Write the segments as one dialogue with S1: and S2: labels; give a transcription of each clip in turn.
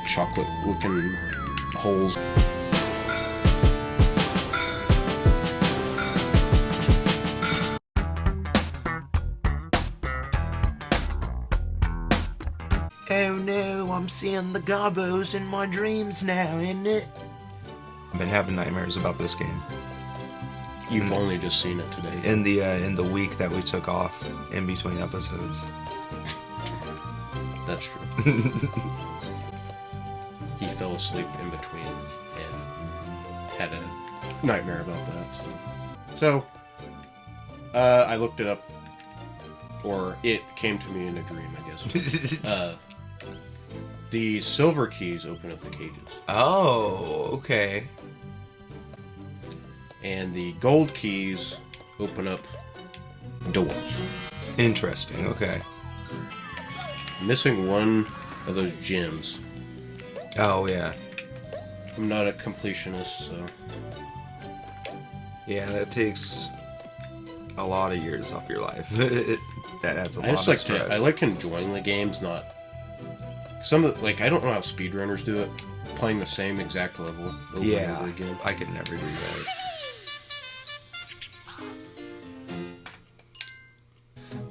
S1: chocolate-looking holes.
S2: Oh no, I'm seeing the Gobbos in my dreams now, isn't it? I've been having nightmares about this game.
S1: You've only just seen it today.
S2: In the week that we took off in between episodes.
S1: That's true. He fell asleep in between and had a nightmare about that. So I looked it up, or it came to me in a dream, I guess. The silver keys open up the cages.
S2: Oh, okay.
S1: And the gold keys open up doors.
S2: Interesting, okay.
S1: Missing one of those gems.
S2: Oh, yeah.
S1: I'm not a completionist, so...
S2: Yeah, that takes a lot of years off your life. That adds a lot of stress.
S1: I like enjoying the games, not... Some of the, like, I don't know how speedrunners do it. Playing the same exact level over and over again.
S2: I could never do that.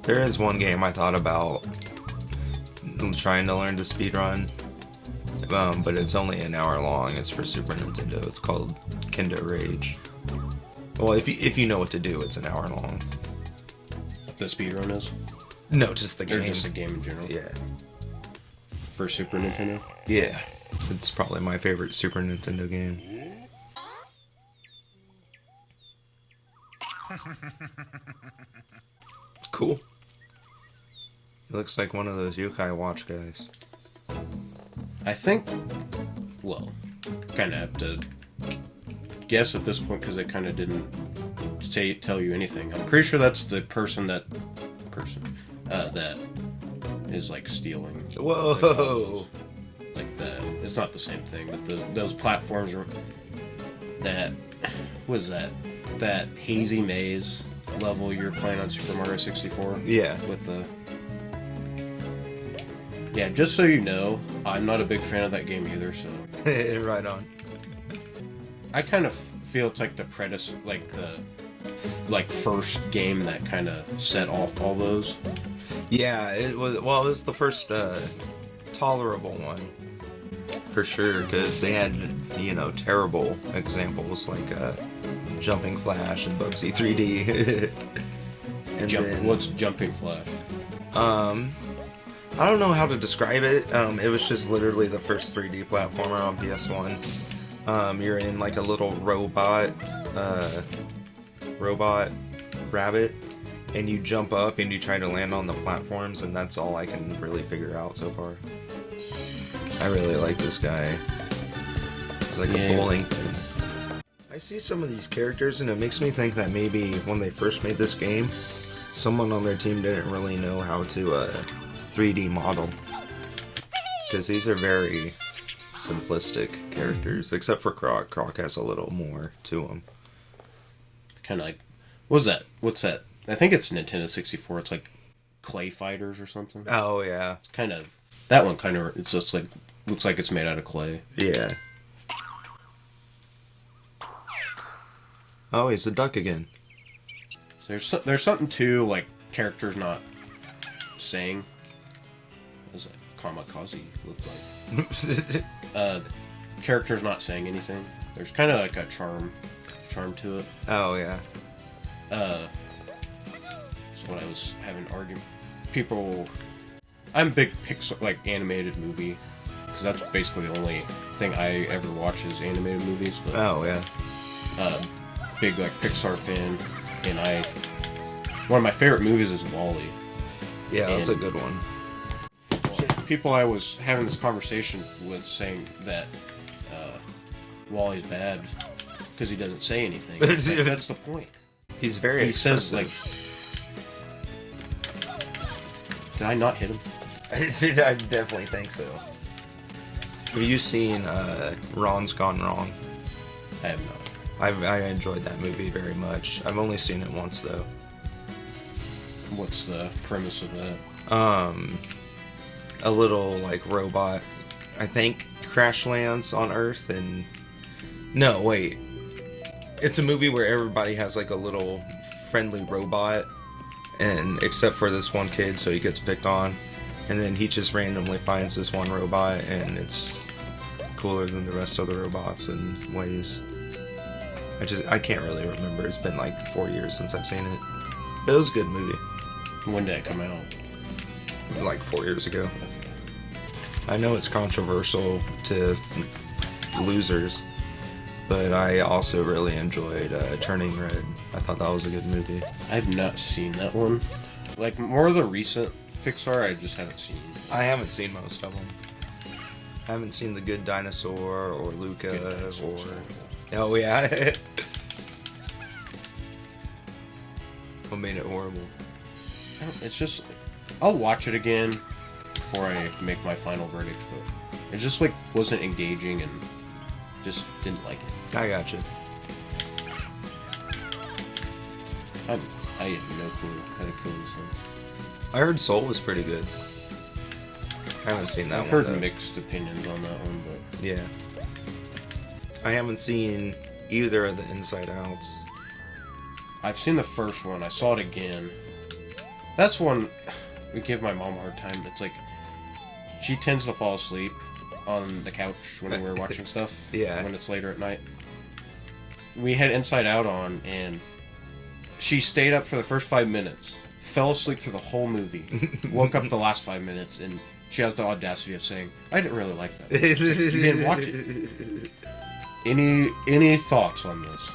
S2: There is one game I thought about trying to learn to speedrun, but it's only an hour long. It's for Super Nintendo. It's called Kendo Rage. Well, if you know what to do, it's an hour long.
S1: The speedrun is?
S2: No, just the game.
S1: Or just the game in general?
S2: Yeah.
S1: For Super Nintendo?
S2: Yeah. It's probably my favorite Super Nintendo game. Cool. It looks like one of those Yokai Watch guys.
S1: I think... Well, kind of have to guess at this point because they kind of didn't tell you anything. I'm pretty sure that's the person that is like stealing.
S2: Whoa!
S1: Like that. It's not the same thing, but those platforms are that. Was that hazy maze level you're playing on Super Mario 64?
S2: Yeah.
S1: With the. Yeah, just so you know, I'm not a big fan of that game either. So.
S2: Right on.
S1: I kind of feel it's like the first game that kind of set off all those.
S2: Yeah, it was. Well, it was the first tolerable one, for sure, because they had terrible examples like Jumping Flash and Bubsy 3D.
S1: What's Jumping Flash?
S2: I don't know how to describe it. It was just literally the first 3D platformer on PS1. You're in like a little robot rabbit, and you jump up and you try to land on the platforms, and that's all I can really figure out so far. I really like this guy. It's like a bowling pin. I see some of these characters and it makes me think that maybe when they first made this game, someone on their team didn't really know how to 3D model. Because these are very simplistic characters, except for Croc. Croc has a little more to him.
S1: Kind of like... What's that? I think it's Nintendo 64. It's like Clay Fighters or something.
S2: Oh, yeah.
S1: It's kind of... That one kind of... It's just like... Looks like it's made out of clay.
S2: Yeah. Oh, he's a duck again.
S1: There's something to, like, characters not saying. What does that kamikaze look like? Characters not saying anything. There's kind of like a charm to it.
S2: Oh, yeah.
S1: So when I was having an argument, I'm a big Pixar, like, animated movie, because that's basically the only thing I ever watch is animated movies. But,
S2: oh, yeah.
S1: Big, like, Pixar fan, and one of my favorite movies is WALL-E.
S2: Yeah, that's a good one.
S1: People I was having this conversation with saying that WALL-E's bad because he doesn't say anything. Like, that's the point.
S2: He's very expressive.
S1: Says, like... Did I not hit him?
S2: I definitely think so. Have you seen Ron's Gone Wrong?
S1: I have not.
S2: I enjoyed that movie very much. I've only seen it once, though.
S1: What's the premise of that?
S2: A little, like, robot I think, crash lands on Earth, and no, wait, it's a movie where everybody has like a little friendly robot, and except for this one kid, so he gets picked on, and then he just randomly finds this one robot, and it's cooler than the rest of the robots in ways. I can't really remember. It's been like 4 years since I've seen it. But it was a good movie.
S1: When did it come out?
S2: Like 4 years ago. I know it's controversial to losers, but I also really enjoyed Turning Red. I thought that was a good movie.
S1: I've not seen that one. Like, more of the recent Pixar, I just haven't seen.
S2: I haven't seen most of them. I haven't seen The Good Dinosaur or Luca or... Oh, yeah. What made it horrible?
S1: It's just... I'll watch it again before I make my final verdict, but it just, like, wasn't engaging and just didn't like it.
S2: I gotcha.
S1: I have no clue how to kill this thing.
S2: I heard Soul was pretty good. I haven't seen that
S1: I've
S2: one.
S1: heard mixed opinions on that one, but...
S2: Yeah. I haven't seen either of the Inside Outs.
S1: I've seen the first one. I saw it again. That's one we give my mom a hard time. It's like she tends to fall asleep on the couch when we're watching stuff.
S2: Yeah.
S1: When it's later at night. We had Inside Out on, and she stayed up for the first 5 minutes, fell asleep through the whole movie, woke up the last 5 minutes, and she has the audacity of saying, "I didn't really like that. You didn't watch it." Any thoughts on this?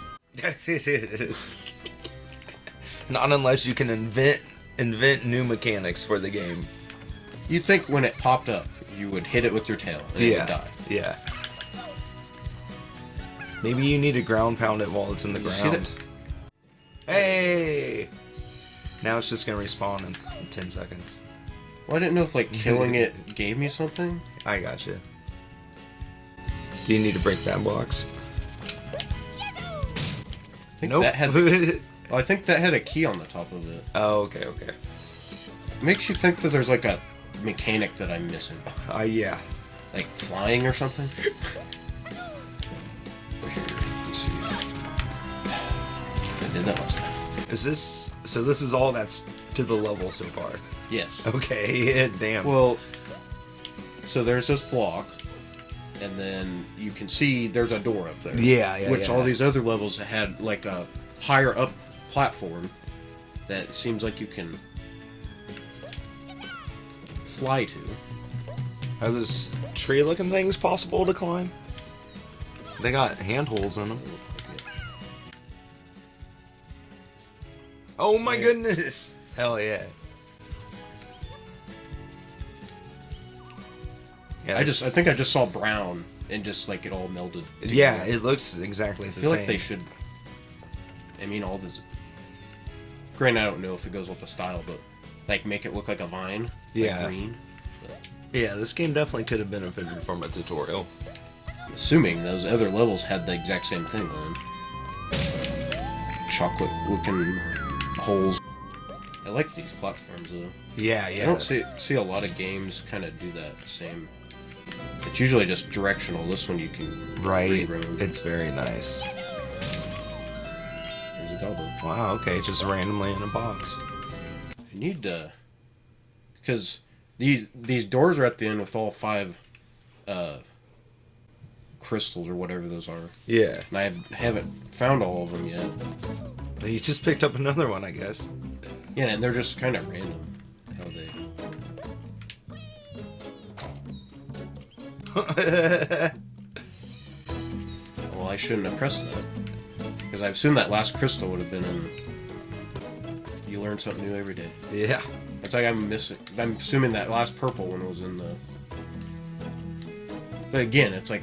S2: Not unless you can invent new mechanics for the game.
S1: You'd think when it popped up, you would hit it with your tail and it would die.
S2: Yeah. Maybe you need to ground pound it while it's in the
S1: You see
S2: ground.
S1: that?
S2: Hey! Now it's just gonna respawn in 10 seconds.
S1: Well, I didn't know if like killing it gave me something.
S2: I gotcha. Do you need to break that box?
S1: I think
S2: Nope.
S1: that had. I think that had a key on the top of it.
S2: Oh, okay.
S1: It makes you think that there's like a mechanic that I'm missing,
S2: Yeah.
S1: like flying or something. Let's see. I did that last time.
S2: Is this... So this is all that's to the level so far?
S1: Yes.
S2: Okay, damn.
S1: Well, so there's this block, and then you can see there's a door up there.
S2: Yeah,
S1: Which all these other levels had like a higher up platform that seems like you can fly to.
S2: Are those tree-looking things possible to climb? They got handholds in them. Oh my goodness! Hell yeah. Yeah,
S1: I think I just saw brown and just like it all melded together.
S2: Yeah, it looks exactly the
S1: I feel
S2: same.
S1: like they should. I mean, all this. Granted, I don't know if it goes with the style, but like make it look like a vine. Like
S2: Yeah.
S1: green. But
S2: Yeah, this game definitely could have benefited from a tutorial.
S1: assuming those other levels had the exact same thing then. Chocolate looking holes. I like these platforms though.
S2: Yeah,
S1: I don't see a lot of games kind of do that same. It's usually just directional. This one you can free
S2: Right.
S1: roam.
S2: It's very nice.
S1: There's a Gobbos.
S2: Wow, okay, just randomly in a box.
S1: I need to, because these doors are at the end with all 5 crystals or whatever those are,
S2: Yeah.
S1: and I haven't found all of them yet.
S2: But you just picked up another one, I guess.
S1: Yeah, and they're just kind of random how they. Well, I shouldn't have pressed that because I assumed that last crystal would have been in. You learn something new every day.
S2: Yeah.
S1: It's like I'm missing. I'm assuming that last purple one was in the. But again, it's like,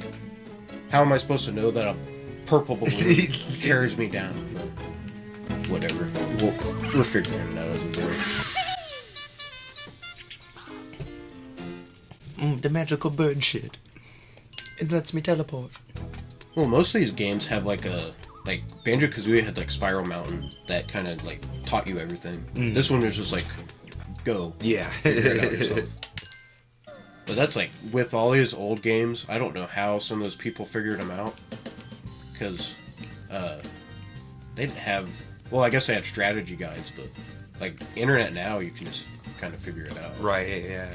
S1: how am I supposed to know that a purple balloon carries me down? But whatever. We're figuring it out as we go.
S2: The magical bird shit. It lets me teleport.
S1: Well, most of these games have like Banjo-Kazooie had like Spiral Mountain that kind of like taught you everything. This one is just like, go.
S2: Yeah.
S1: Figure it out yourself. But that's like, with all these old games, I don't know how some of those people figured them out. Because they didn't have... Well, I guess they had strategy guides, but like internet now, you can just kind of figure it out.
S2: Right, yeah.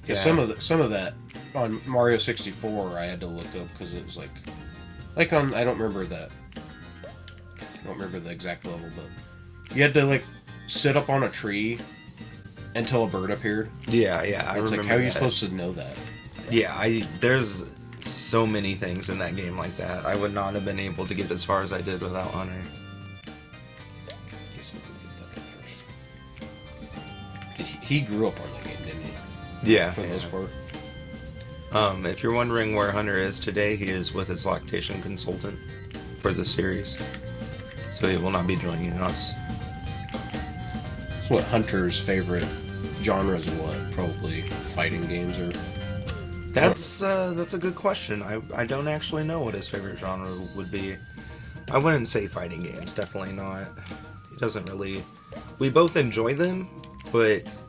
S1: Because some of that on Mario 64, I had to look up because it was like on, I don't remember that. I don't remember the exact level, but you had to like sit up on a tree until a bird appeared.
S2: Yeah, I
S1: it's
S2: remember
S1: like, how are you
S2: that.
S1: supposed to know that?
S2: Yeah, there's so many things in that game like that. I would not have been able to get as far as I did without Hunter.
S1: He grew up on that game, didn't he?
S2: Yeah,
S1: for the most part.
S2: If you're wondering where Hunter is today, he is with his lactation consultant for the series, so he will not be joining us.
S1: So what Hunter's favorite genres are? What, probably fighting games or?
S2: That's a good question. I don't actually know what his favorite genre would be. I wouldn't say fighting games. Definitely not. He doesn't really. We both enjoy them, but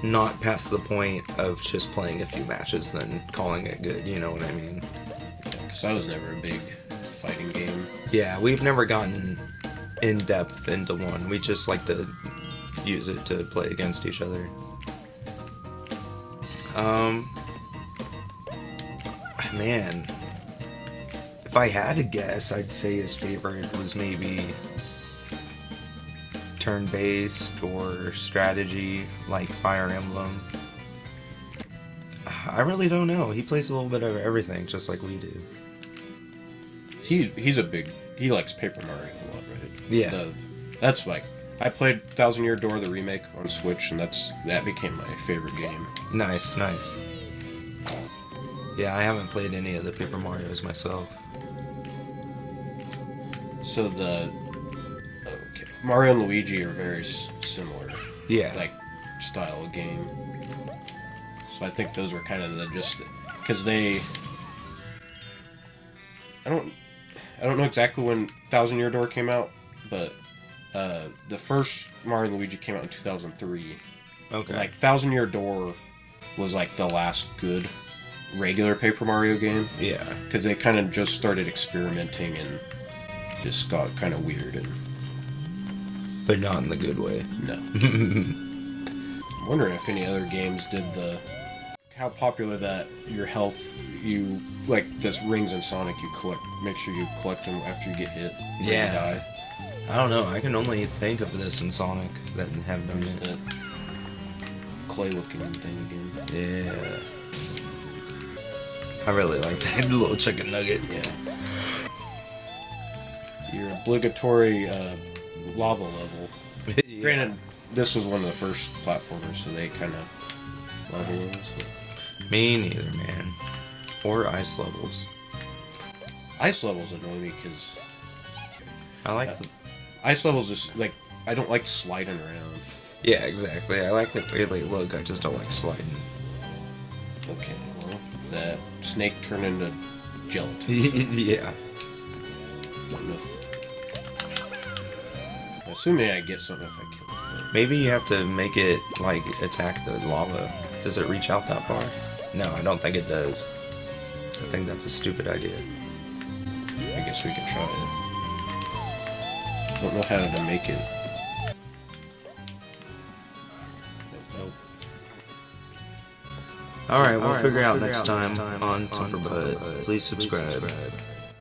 S2: not past the point of just playing a few matches then calling it good, you know what I mean?
S1: Yeah, because I was never a big fighting game.
S2: Yeah, we've never gotten in depth into one. We just like to use it to play against each other. Man, if I had to guess, I'd say his favorite was maybe turn-based or strategy, like Fire Emblem. I really don't know. He plays a little bit of everything, just like we do.
S1: He likes Paper Mario a lot, right?
S2: Yeah.
S1: That's like, I played Thousand Year Door, the remake, on Switch, and that became my favorite game.
S2: Nice. Yeah, I haven't played any of the Paper Marios myself.
S1: So Mario and Luigi are very similar.
S2: Yeah.
S1: Like, style of game. So I think those were kind of because I don't know exactly when Thousand Year Door came out, but the first Mario and Luigi came out in 2003.
S2: Okay.
S1: Like, Thousand Year Door was like the last good regular Paper Mario game.
S2: Yeah.
S1: Because they kind of just started experimenting and just got kind of weird.
S2: But not in the good way.
S1: No. I'm wondering if any other games did how popular that your health, you, like this rings in Sonic, you make sure you collect them after you get hit.
S2: Yeah.
S1: You die.
S2: I don't know, I can only think of this in Sonic that have done it.
S1: That clay looking thing again.
S2: Yeah. I really like that little chicken nugget.
S1: Yeah. Your obligatory lava level.
S2: Yeah.
S1: Granted, this was one of the first platformers, so they kind of lava levels. But
S2: Me neither, man. Or ice levels.
S1: ice levels annoy me because
S2: I like the...
S1: ice levels just like, I don't like sliding around.
S2: Yeah, exactly. I like the way they look, I just don't like sliding.
S1: Okay, well, that snake turned into gelatin.
S2: Yeah.
S1: Assuming I get something if I kill it.
S2: Maybe you have to make it, like, attack the lava. Does it reach out that far? No, I don't think it does. I think that's a stupid idea.
S1: I guess we can try it. Don't know how to make it. Nope.
S2: Alright, we'll figure out next time on Tumperbutt. Please subscribe.